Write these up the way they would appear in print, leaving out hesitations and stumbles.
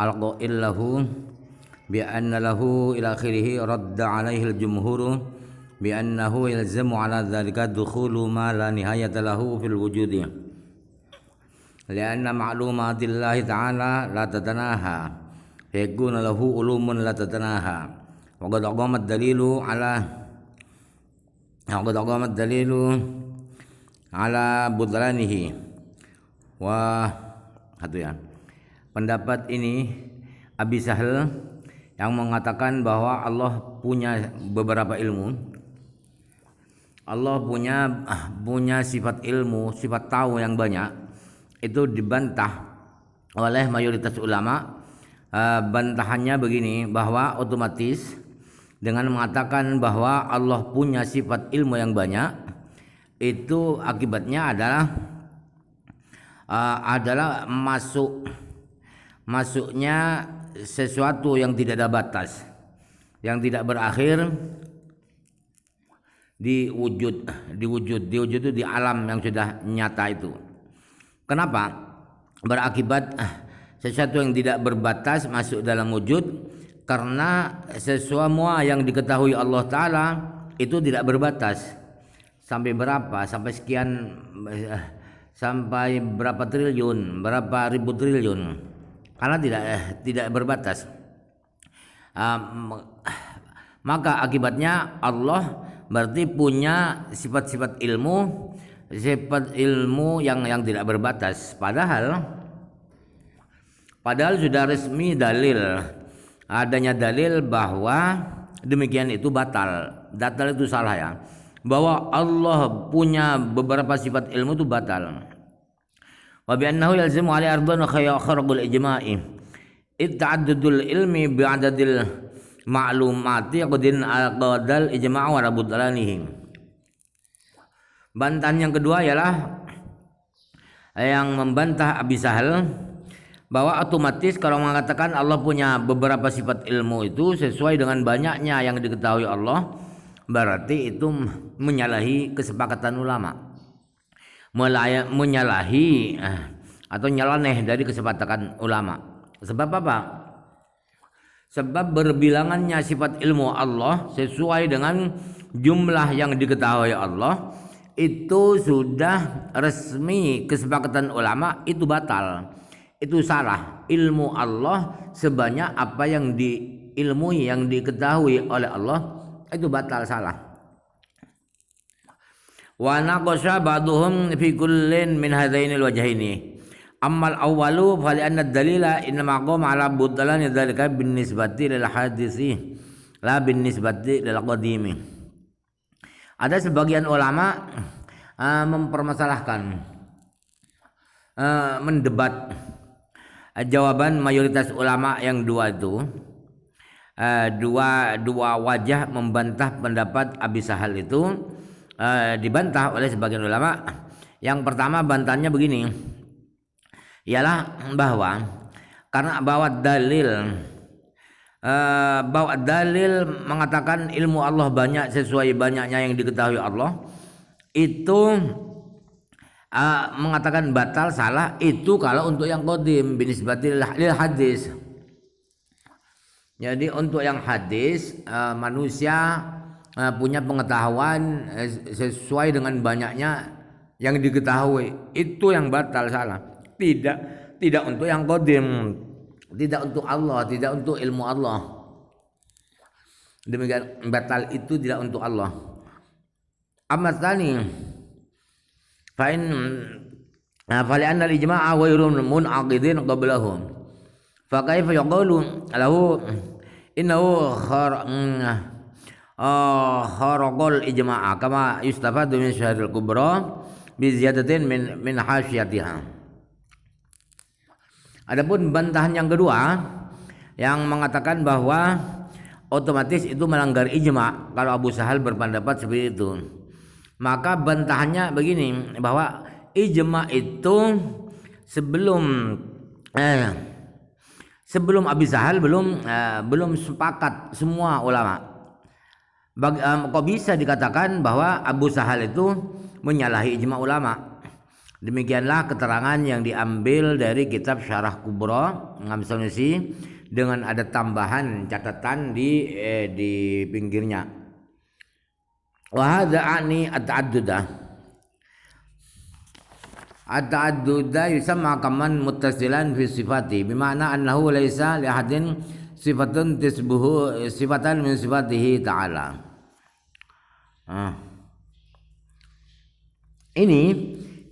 al-qail lahu bi anna lahu ila akhirih radda alaihi al-jumhur bi annahu yalzamu ala dzalika dukhulu ma la nihayata lahu fil wujudi lianna ma'lumatillahi ta'ala la tatanaha yakuna lahu ulumun la tatanaha wa qad aqama ad-dalilu ala budlanihi wa pendapat ini Abi Sahal yang mengatakan bahwa Allah punya beberapa ilmu. Allah punya sifat ilmu, sifat tahu yang banyak. Itu dibantah oleh mayoritas ulama. Bantahannya begini, bahwa otomatis dengan mengatakan bahwa Allah punya sifat ilmu yang banyak, itu akibatnya adalah masuknya sesuatu yang tidak ada batas, yang tidak berakhir di wujud itu di alam yang sudah nyata itu. Kenapa? Berakibat sesuatu yang tidak berbatas masuk dalam wujud, karena semua yang diketahui Allah Ta'ala itu tidak berbatas. Sampai berapa? Sampai sekian, sampai berapa triliun, berapa ribu triliun, karena tidak berbatas. Maka akibatnya Allah berarti punya sifat-sifat ilmu yang tidak berbatas. Padahal sudah resmi adanya dalil bahwa demikian itu batal itu salah ya. Bahwa Allah punya beberapa sifat ilmu itu batal. Wa bi annahu yalzimu ali ardhan kharqul ijma'i. Ta'addudul ilmi bi'adadil ma'lumati qadin al-qadal ijma'u wa rabudalanihi. Bantahan yang kedua ialah yang membantah Abi Sahal bahwa otomatis kalau mengatakan Allah punya beberapa sifat ilmu itu sesuai dengan banyaknya yang diketahui Allah, berarti itu menyalahi kesepakatan ulama, menyalahi atau nyeleneh dari kesepakatan ulama. Sebab apa? Sebab berbilangannya sifat ilmu Allah sesuai dengan jumlah yang diketahui Allah, itu sudah resmi kesepakatan ulama, itu batal, itu salah. Ilmu Allah sebanyak apa yang diilmui, yang diketahui oleh Allah, itu batal, salah. Wa naqasha ba'dhum fi kullin min hadainil wajhaini. Ammal awwalu fa li anna ad-dalila inma qama ala budlan dzalika bin nisbati lil hadisi la bin nisbati lil qadimi. Ada sebagian ulama mempermasalahkan, mendebat jawaban mayoritas ulama yang dua itu. Dua wajah membantah pendapat Abi Sahal itu dibantah oleh sebagian ulama. Yang pertama bantahannya begini, ialah bahwa karena bawa dalil mengatakan ilmu Allah banyak sesuai banyaknya yang diketahui Allah, itu mengatakan batal, salah. Itu kalau untuk yang qadim binisbati lil hadis. Jadi untuk yang hadis, manusia punya pengetahuan sesuai dengan banyaknya yang diketahui, itu yang batal, salah. Tidak untuk yang qadim, tidak untuk Allah, tidak untuk ilmu Allah. Demikian, batal itu tidak untuk Allah. Amma tsani fa in fa li anna al-ijma'a ghairun mun'aqidin qablahum. Fa kaifa yaqulu lahu innahu kharaqal ijma'a kama yustafadu min syahadil kubra bi ziyadatin min hasyiyatiha. Adapun bantahan yang kedua yang mengatakan bahwa otomatis itu melanggar ijma' kalau Abu Sahal berpendapat seperti itu, maka bantahannya begini, bahwa ijma' itu sebelum Abi Sahal belum sepakat semua ulama. Kok bisa dikatakan bahwa Abu Sahal itu menyalahi ijma' ulama? Demikianlah keterangan yang diambil dari kitab Syarah Kubra Imam Sanusi dengan ada tambahan catatan di pinggirnya. Wa hadza ani at-ta'addudah. At-ta'addudah yusamma kaman muttasilan fi sifati bima'na annahu laisa li ahadin sifatun tisbuhu sifatan min sifatihi ta'ala. Ini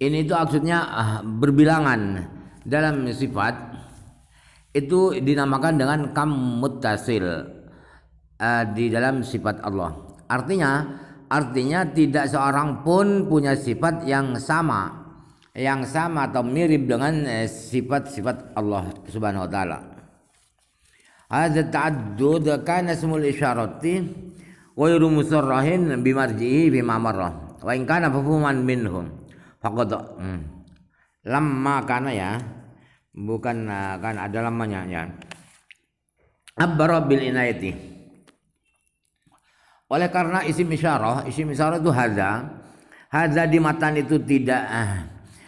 itu maksudnya berbilangan dalam sifat itu dinamakan dengan kam muttasil di dalam sifat Allah. Artinya tidak seorang pun punya sifat yang sama atau mirip dengan sifat-sifat Allah Subhanahu wa taala. Hadza ta'addud kana ismul isyarati wa ghairu musarrahin bimarjihi bima marrah wa in kana mafhuman minhum faqad lamma kana ya bukan kan ada lamanya ya abbara bil inayati. Oleh karena isim isyarah itu hadza di matan itu tidak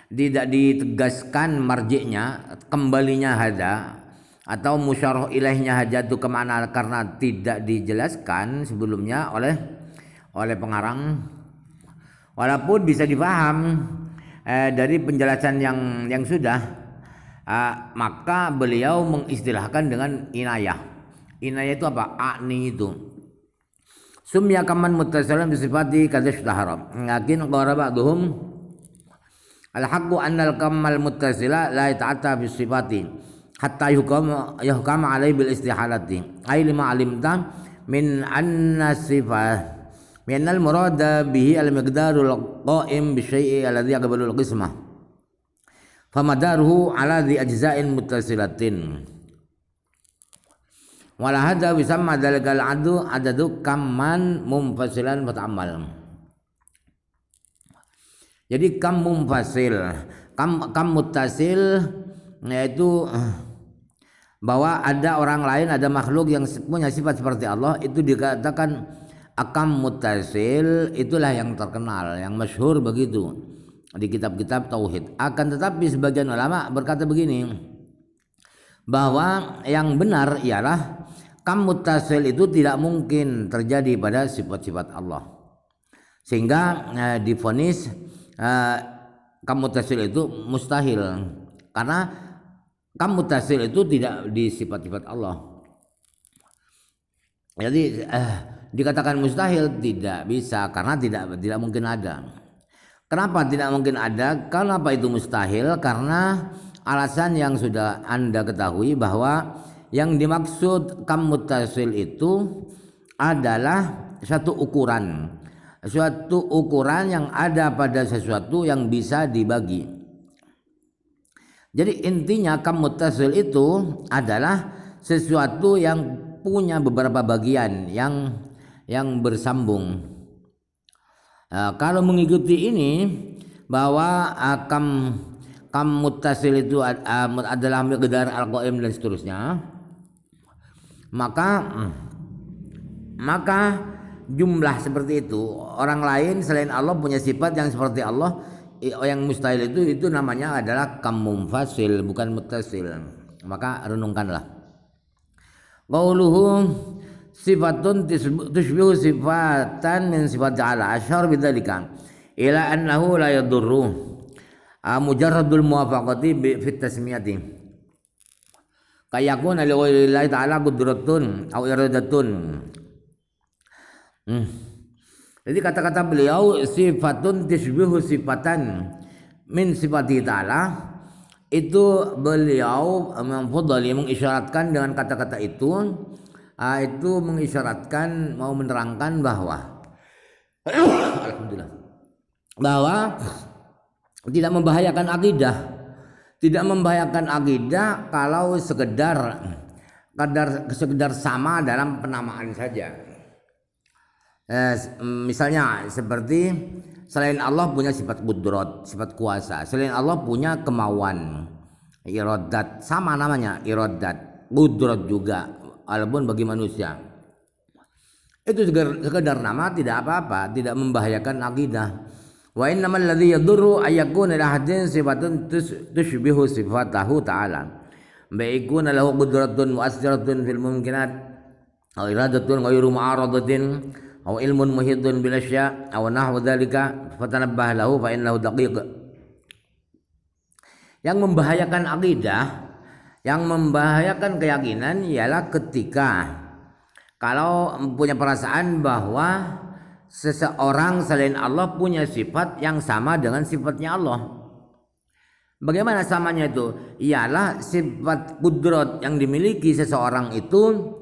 ditegaskan marji'nya, kembalinya hadza atau musyarah ilaihnya hadza itu kemana karena tidak dijelaskan sebelumnya oleh pengarang. Walaupun bisa dipaham dari penjelasan yang sudah, maka beliau mengistilahkan dengan inayah. Inayah itu apa? A'ni itu. Sumya kaman muttasilan bi sifati kadza ishtahara. Lakin qara ba'dhum al-haqqu anna al-kamal muttasila la yata'atta bi sifati hatta yuhkama alaihi bil istihalati. Ai lima alimta min anna sifat min al-murada bihi al-miqdarul qa'im bi syai'i alladhi yaqbalu al-qismah. Famadaruhu ala dhi ajza'in muttasilatin. Wala hadza bisamma dzalikal adadu kamman munfasilan muta'ammal. Jadi kam munfasil, kam muttasil yaitu bahwa ada orang lain, ada makhluk yang punya sifat seperti Allah, itu dikatakan akam muttasil. Itulah yang terkenal, yang masyhur begitu di kitab-kitab tauhid. Akan tetapi sebagian ulama berkata begini, bahwa yang benar ialah kam muttasil itu tidak mungkin terjadi pada sifat-sifat Allah, sehingga divonis kam muttasil itu mustahil, karena kam muttasil itu tidak di sifat-sifat Allah. Jadi dikatakan mustahil tidak bisa, karena tidak mungkin ada. Kenapa tidak mungkin ada? Kenapa itu mustahil? Karena alasan yang sudah Anda ketahui, bahwa yang dimaksud kam muttasil itu adalah suatu ukuran yang ada pada sesuatu yang bisa dibagi. Jadi intinya kam muttasil itu adalah sesuatu yang punya beberapa bagian yang bersambung. Kalau mengikuti ini, bahwa kam muttasil itu adalah miqdar al-qaim dan seterusnya, maka jumlah seperti itu, orang lain selain Allah punya sifat yang seperti Allah, yang mustahil itu namanya adalah kam munfasil, bukan muttasil. Maka renungkanlah. Qauluhu sifatun tushbihu sifatan min sifat ta'ala asyar bidzalika ila annahu la yadurru mujarradul muwafaqati fi tasmiyati kayakuna li ghairillahi ta'ala qudratun aw iradatun. Jadi kata-kata beliau sifatun tushbihu sifatan min sifati ta'ala, itu beliau mengisyaratkan dengan kata-kata itu mengisyaratkan, mau menerangkan bahwa alhamdulillah, bahwa tidak membahayakan akidah kalau sekedar sama dalam penamaan saja. Misalnya seperti selain Allah punya sifat qudrat, sifat kuasa, selain Allah punya kemauan, iradat, sama namanya iradat, qudrat juga, walaupun bagi manusia itu sekedar nama tidak apa-apa, tidak membahayakan akidah. Wa innamal ladzi yadurru ayyakuna li ahadin sifatun tushbihu sifatahu ta'ala. Baikuna lahu qudratun mu'assiratun fil mumkinat aw iradatun ghairu mu'aradatin aw ilmun muhitun bil asya' aw nahwu dzalika fatanabbah lahu fa innahu daqiq. Yang membahayakan akidah, yang membahayakan keyakinan ialah ketika kalau punya perasaan bahwa seseorang selain Allah punya sifat yang sama dengan sifatnya Allah. Bagaimana samanya itu? Ialah sifat kudrat yang dimiliki seseorang itu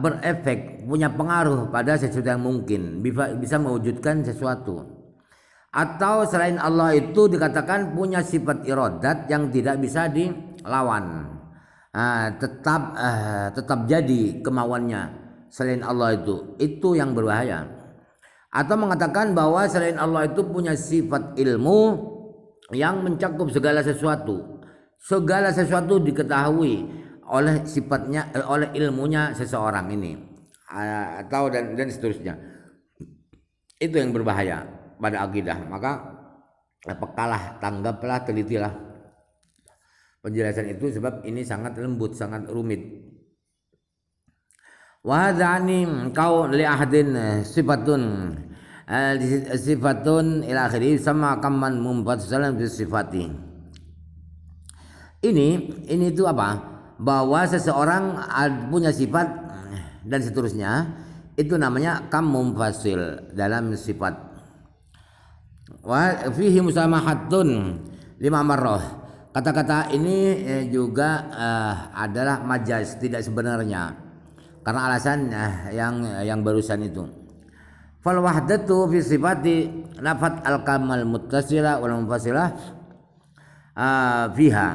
berefek, punya pengaruh pada sesuatu yang mungkin, bisa mewujudkan sesuatu. Atau selain Allah itu dikatakan punya sifat iradat yang tidak bisa dilawan, tetap jadi kemauannya selain Allah itu yang berbahaya. Atau mengatakan bahwa selain Allah itu punya sifat ilmu yang mencakup segala sesuatu. Segala sesuatu diketahui oleh sifatnya, oleh ilmunya seseorang ini, atau dan seterusnya. Itu yang berbahaya pada akidah. Maka pekalah, tanggaplah, telitilah penjelasan itu, sebab ini sangat lembut, sangat rumit. Wa hadzani kau li ahadin sifatun ila akhiri sama kaman mumfassalan bi sifati. Ini itu apa? Bahwa seseorang punya sifat dan seterusnya, itu namanya kam mumfassil dalam sifat. Wa fihi musamahatun lima marrah. Kata-kata ini juga adalah majaz, tidak sebenarnya. Karena alasan yang barusan itu. Fal wahdatu fi sifati nafat al kamal muttasila wal munfasilah fiha.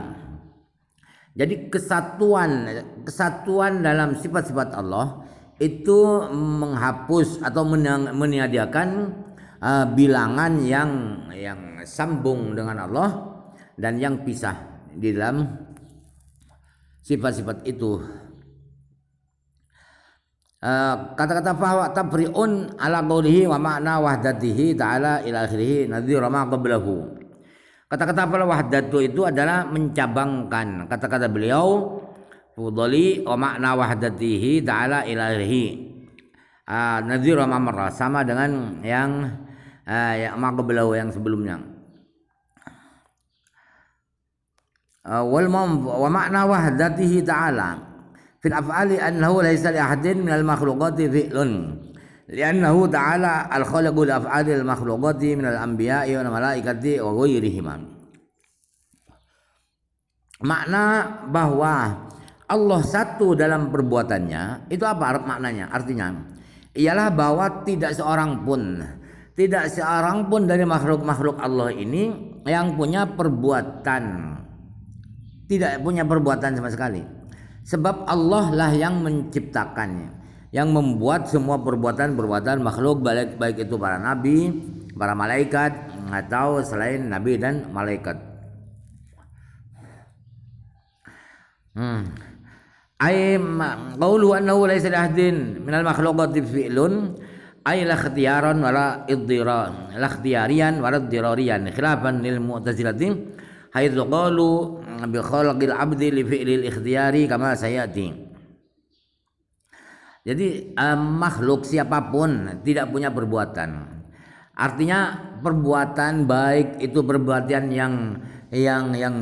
Jadi kesatuan dalam sifat-sifat Allah itu menghapus atau meniadakan bilangan yang sambung dengan Allah dan yang pisah di dalam sifat-sifat itu. Kata-kata fa tabriun ala qaulihi wa ma'na wahdatihi ta'ala ila akhirih nadhira ma qablahu. Kata-kata fal wahdatu itu adalah mencabangkan kata-kata beliau fudali wa ma'na wahdatihi ta'ala ila akhirih nadhira ma marra, sama dengan yang ma qablahu yang sebelumnya. Wa ma'na wahdatihi ta'ala fil af'ali annahu laysa li ahadin minal makhluqati fi'lun li'annahu ta'ala al-khaliqu li af'ali al-makhluqati minal anbiya'i wal malaikati wa ghairihim. Makna bahwa Allah satu dalam perbuatannya itu apa maknanya? Artinya ialah bahwa tidak seorang pun dari makhluk-makhluk Allah ini yang punya perbuatan, tidak punya perbuatan sama sekali. Sebab Allah lah yang menciptakannya, yang membuat semua perbuatan makhluk, baik itu para nabi, para malaikat, atau selain nabi dan malaikat. Ay qaulu annahu laysa li ahadin minal makhluqati fi'lun ay la ikhtiyaran wala iddiran, la ikhtiyarian wala iddirarian, khilafan lil mu'tazilati haitsu qalu bi khalqil abdi li fi'lil ikhtiyari kama sayati. Jadi makhluk siapapun tidak punya perbuatan. Artinya perbuatan baik itu perbuatan yang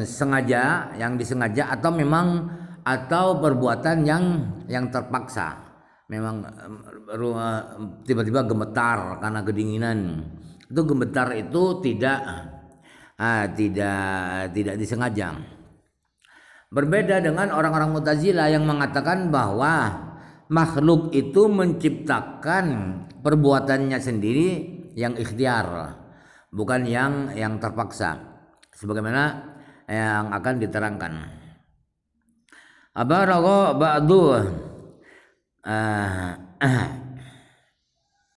sengaja, yang disengaja, atau perbuatan yang terpaksa. Memang tiba-tiba gemetar karena kedinginan. Itu gemetar itu tidak disengaja. Berbeda dengan orang-orang Mu'tazilah yang mengatakan bahwa makhluk itu menciptakan perbuatannya sendiri yang ikhtiar, bukan yang terpaksa, sebagaimana yang akan diterangkan. Abaragha ba'du